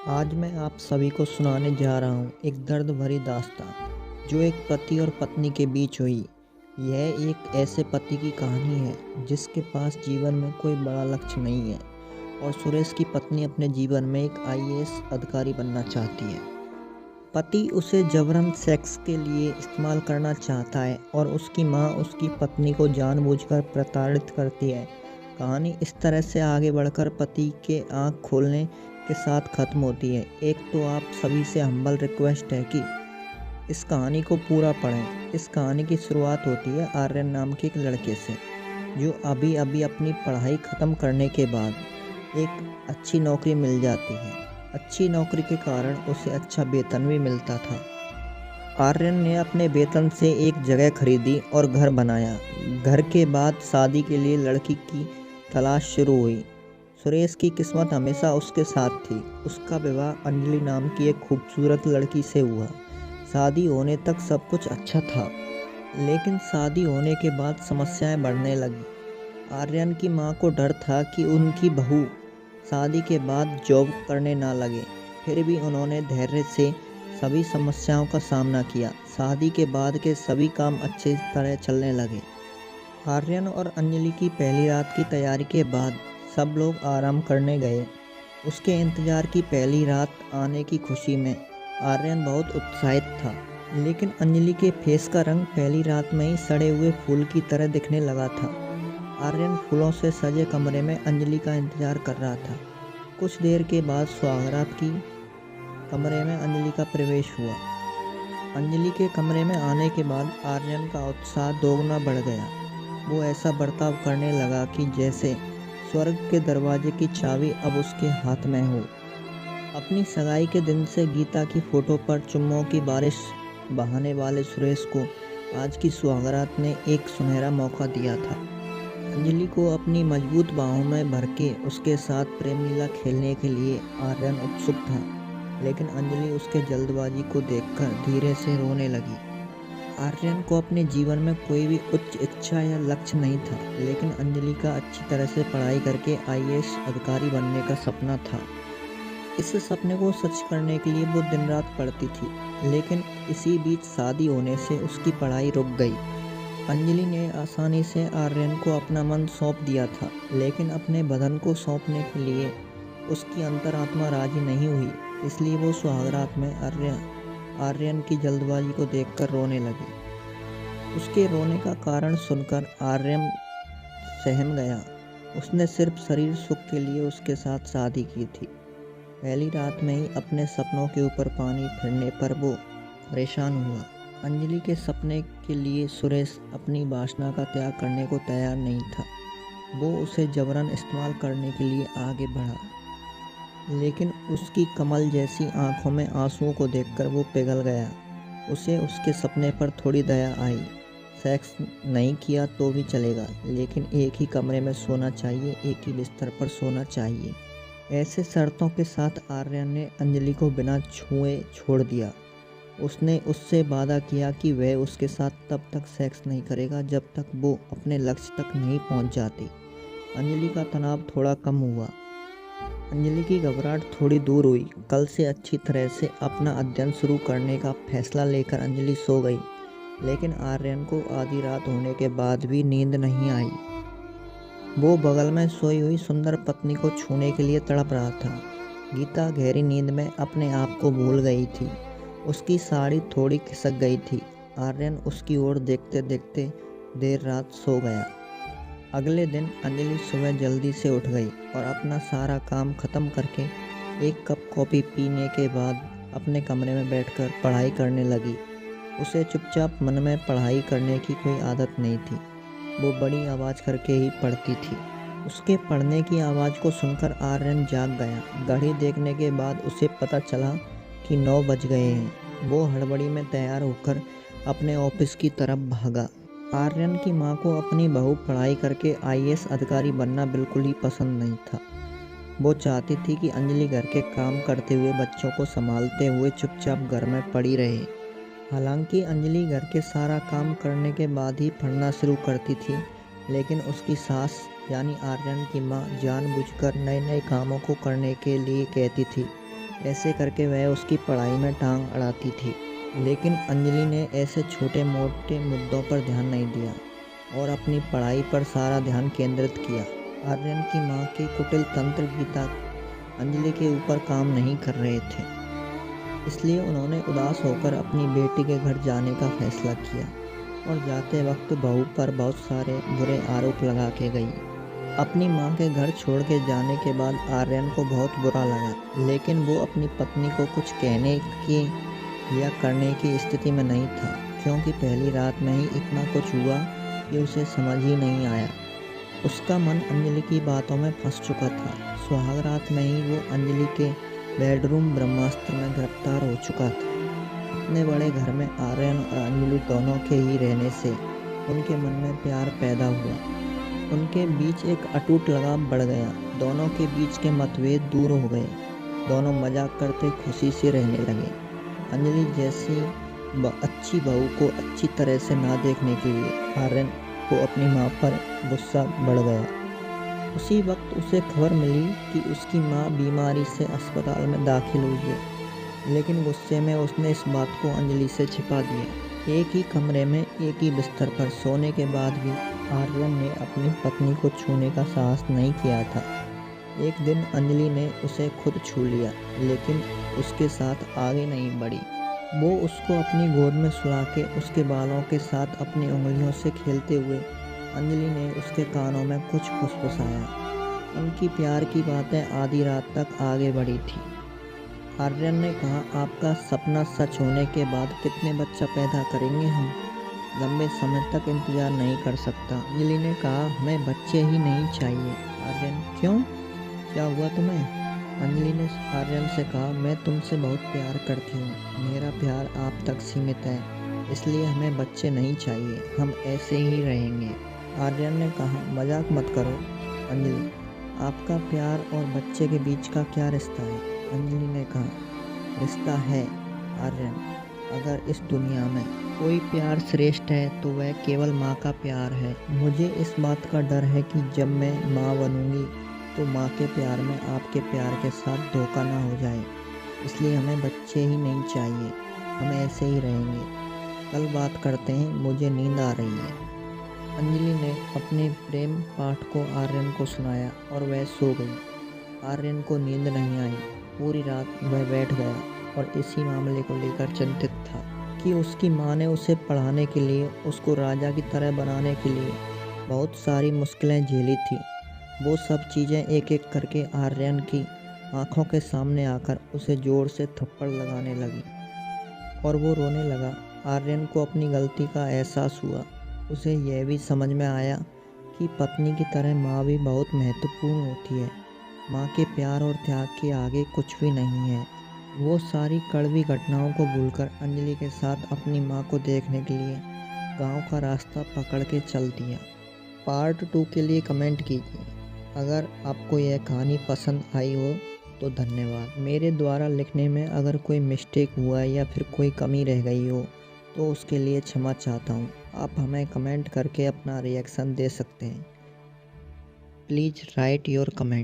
आज मैं आप सभी को सुनाने जा रहा हूँ एक दर्द भरी दास्तान जो एक पति और पत्नी के बीच हुई। यह एक ऐसे पति की कहानी है जिसके पास जीवन में कोई बड़ा लक्ष्य नहीं है और सुरेश की पत्नी अपने जीवन में एक आईएएस अधिकारी बनना चाहती है। पति उसे जबरन सेक्स के लिए इस्तेमाल करना चाहता है और उसकी माँ उसकी पत्नी को जानबूझकर प्रताड़ित करती है। कहानी इस तरह से आगे बढ़कर पति के आँख खोलने के साथ ख़त्म होती है। एक तो आप सभी से हम्बल रिक्वेस्ट है कि इस कहानी को पूरा पढ़ें। इस कहानी की शुरुआत होती है आर्यन नाम के एक लड़के से जो अभी अभी अपनी पढ़ाई ख़त्म करने के बाद एक अच्छी नौकरी मिल जाती है। अच्छी नौकरी के कारण उसे अच्छा वेतन भी मिलता था। आर्यन ने अपने वेतन से एक जगह खरीदी और घर बनाया। घर के बाद शादी के लिए लड़की की तलाश शुरू हुई। सुरेश की किस्मत हमेशा उसके साथ थी। उसका विवाह अंजलि नाम की एक खूबसूरत लड़की से हुआ। शादी होने तक सब कुछ अच्छा था, लेकिन शादी होने के बाद समस्याएं बढ़ने लगी। आर्यन की माँ को डर था कि उनकी बहू शादी के बाद जॉब करने ना लगे। फिर भी उन्होंने धैर्य से सभी समस्याओं का सामना किया। शादी के बाद के सभी काम अच्छे तरह चलने लगे। आर्यन और अंजलि की पहली रात की तैयारी के बाद सब लोग आराम करने गए। उसके इंतज़ार की पहली रात आने की खुशी में आर्यन बहुत उत्साहित था, लेकिन अंजलि के फेस का रंग पहली रात में ही सड़े हुए फूल की तरह दिखने लगा था। आर्यन फूलों से सजे कमरे में अंजलि का इंतज़ार कर रहा था। कुछ देर के बाद सुहागरात की कमरे में अंजलि का प्रवेश हुआ। अंजलि के कमरे में आने के बाद आर्यन का उत्साह दोगुना बढ़ गया। वो ऐसा बर्ताव करने लगा कि जैसे स्वर्ग के दरवाजे की चाबी अब उसके हाथ में हो। अपनी सगाई के दिन से गीता की फोटो पर चुम्मों की बारिश बहाने वाले सुरेश को आज की सुहागरात ने एक सुनहरा मौका दिया था। अंजलि को अपनी मजबूत बाहों में भर के उसके साथ प्रेम लीला खेलने के लिए आर्यन उत्सुक था, लेकिन अंजलि उसके जल्दबाजी को देखकर धीरे से रोने लगी। आर्यन को अपने जीवन में कोई भी उच्च इच्छा या लक्ष्य नहीं था, लेकिन अंजलि का अच्छी तरह से पढ़ाई करके आईएएस अधिकारी बनने का सपना था। इस सपने को सच करने के लिए वो दिन रात पढ़ती थी, लेकिन इसी बीच शादी होने से उसकी पढ़ाई रुक गई। अंजलि ने आसानी से आर्यन को अपना मन सौंप दिया था, लेकिन अपने बदन को सौंपने के लिए उसकी अंतरात्मा राजी नहीं हुई। इसलिए वो सुहागरात में आर्यन की जल्दबाजी को देखकर रोने लगी। उसके रोने का कारण सुनकर आर्यन सहम गया। उसने सिर्फ शरीर सुख के लिए उसके साथ शादी की थी। पहली रात में ही अपने सपनों के ऊपर पानी फिरने पर वो परेशान हुआ। अंजलि के सपने के लिए सुरेश अपनी वासना का त्याग करने को तैयार नहीं था। वो उसे जबरन इस्तेमाल करने के लिए आगे बढ़ा, लेकिन उसकी कमल जैसी आंखों में आंसुओं को देखकर वो पिघल गया। उसे उसके सपने पर थोड़ी दया आई। सेक्स नहीं किया तो भी चलेगा, लेकिन एक ही कमरे में सोना चाहिए, एक ही बिस्तर पर सोना चाहिए। ऐसे शर्तों के साथ आर्यन ने अंजलि को बिना छुए छोड़ दिया। उसने उससे वादा किया कि वह उसके साथ तब तक सेक्स नहीं करेगा जब तक वो अपने लक्ष्य तक नहीं पहुंच जाती। अंजलि का तनाव थोड़ा कम हुआ। अंजलि की घबराहट थोड़ी दूर हुई। कल से अच्छी तरह से अपना अध्ययन शुरू करने का फैसला लेकर अंजलि सो गई, लेकिन आर्यन को आधी रात होने के बाद भी नींद नहीं आई। वो बगल में सोई हुई सुंदर पत्नी को छूने के लिए तड़प रहा था। गीता गहरी नींद में अपने आप को भूल गई थी। उसकी साड़ी थोड़ी खिसक गई थी। आर्यन उसकी ओर देखते देखते देर रात सो गया। अगले दिन अंजलि सुबह जल्दी से उठ गई और अपना सारा काम ख़त्म करके एक कप कॉफ़ी पीने के बाद अपने कमरे में बैठकर पढ़ाई करने लगी। उसे चुपचाप मन में पढ़ाई करने की कोई आदत नहीं थी। वो बड़ी आवाज़ करके ही पढ़ती थी। उसके पढ़ने की आवाज़ को सुनकर आर्यन जाग गया। घड़ी देखने के बाद उसे पता चला कि 9 बज गए हैं। वो हड़बड़ी में तैयार होकर अपने ऑफिस की तरफ भागा। आर्यन की माँ को अपनी बहू पढ़ाई करके आईएएस अधिकारी बनना बिल्कुल ही पसंद नहीं था। वो चाहती थी कि अंजलि घर के काम करते हुए बच्चों को संभालते हुए चुपचाप घर में पड़ी रहे। हालांकि अंजलि घर के सारा काम करने के बाद ही पढ़ना शुरू करती थी, लेकिन उसकी सास यानी आर्यन की माँ जानबूझकर नए नए कामों को करने के लिए कहती थी। ऐसे करके वह उसकी पढ़ाई में टांग अड़ाती थी। लेकिन अंजलि ने ऐसे छोटे मोटे मुद्दों पर ध्यान नहीं दिया और अपनी पढ़ाई पर सारा ध्यान केंद्रित किया। आर्यन की माँ के कुटिल तंत्र गीता अंजलि के ऊपर काम नहीं कर रहे थे, इसलिए उन्होंने उदास होकर अपनी बेटी के घर जाने का फैसला किया और जाते वक्त बहू पर बहुत सारे बुरे आरोप लगा के गई। अपनी माँ के घर छोड़ के जाने के बाद आर्यन को बहुत बुरा लगा, लेकिन वो अपनी पत्नी को कुछ कहने की या करने की स्थिति में नहीं था, क्योंकि पहली रात में ही इतना कुछ हुआ कि उसे समझ ही नहीं आया। उसका मन अंजलि की बातों में फंस चुका था। सुहाग रात में ही वो अंजलि के बेडरूम ब्रह्मास्त्र में गिरफ्तार हो चुका था। इतने बड़े घर में आर्यन और अंजलि दोनों के ही रहने से उनके मन में प्यार पैदा हुआ। उनके बीच एक अटूट लगाव बढ़ गया। दोनों के बीच के मतभेद दूर हो गए। दोनों मजाक करते खुशी से रहने लगे। अंजलि जैसी अच्छी बहू को अच्छी तरह से ना देखने के लिए आर्यन को अपनी माँ पर गुस्सा बढ़ गया। उसी वक्त उसे खबर मिली कि उसकी माँ बीमारी से अस्पताल में दाखिल हुई है, लेकिन गुस्से में उसने इस बात को अंजलि से छिपा दिया। एक ही कमरे में एक ही बिस्तर पर सोने के बाद भी आर्यन ने अपनी पत्नी को छूने का साहस नहीं किया था। एक दिन अंजलि ने उसे खुद छू लिया, लेकिन उसके साथ आगे नहीं बढ़ी। वो उसको अपनी गोद में सुला के उसके बालों के साथ अपनी उंगलियों से खेलते हुए अंजलि ने उसके कानों में कुछ फुसफुसाया। उनकी प्यार की बातें आधी रात तक आगे बढ़ी थी। आर्यन ने कहा, आपका सपना सच होने के बाद कितने बच्चा पैदा करेंगे हम? लंबे समय तक इंतजार नहीं कर सकता। अंजलि ने कहा, हमें बच्चे ही नहीं चाहिए। आर्यन, क्यों? क्या हुआ तुम्हें? अंजलि ने आर्यन से कहा, मैं तुमसे बहुत प्यार करती हूँ। मेरा प्यार आप तक सीमित है, इसलिए हमें बच्चे नहीं चाहिए। हम ऐसे ही रहेंगे। आर्यन ने कहा, मजाक मत करो अंजलि, आपका प्यार और बच्चे के बीच का क्या रिश्ता है? अंजलि ने कहा, रिश्ता है आर्यन। अगर इस दुनिया में कोई प्यार श्रेष्ठ है तो वह केवल माँ का प्यार है। मुझे इस बात का डर है कि जब मैं माँ बनूंगी तो माँ के प्यार में आपके प्यार के साथ धोखा ना हो जाए, इसलिए हमें बच्चे ही नहीं चाहिए। हम ऐसे ही रहेंगे। कल बात करते हैं, मुझे नींद आ रही है। अंजलि ने अपने प्रेम पाठ को आर्यन को सुनाया और वह सो गई। आर्यन को नींद नहीं आई। पूरी रात वह बैठ गया और इसी मामले को लेकर चिंतित था कि उसकी माँ ने उसे पढ़ाने के लिए, उसको राजा की तरह बनाने के लिए बहुत सारी मुश्किलें झेली थी। वो सब चीज़ें एक एक करके आर्यन की आंखों के सामने आकर उसे जोर से थप्पड़ लगाने लगी और वो रोने लगा। आर्यन को अपनी गलती का एहसास हुआ। उसे यह भी समझ में आया कि पत्नी की तरह माँ भी बहुत महत्वपूर्ण होती है। माँ के प्यार और त्याग के आगे कुछ भी नहीं है। वो सारी कड़वी घटनाओं को भूलकर अंजलि के साथ अपनी माँ को देखने के लिए गांव का रास्ता पकड़ के चल दिया। पार्ट 2 के लिए कमेंट कीजिए। अगर आपको यह कहानी पसंद आई हो तो धन्यवाद। मेरे द्वारा लिखने में अगर कोई मिस्टेक हुआ या फिर कोई कमी रह गई हो तो उसके लिए क्षमा चाहता हूँ। आप हमें कमेंट करके अपना रिएक्शन दे सकते हैं। Please write your comment.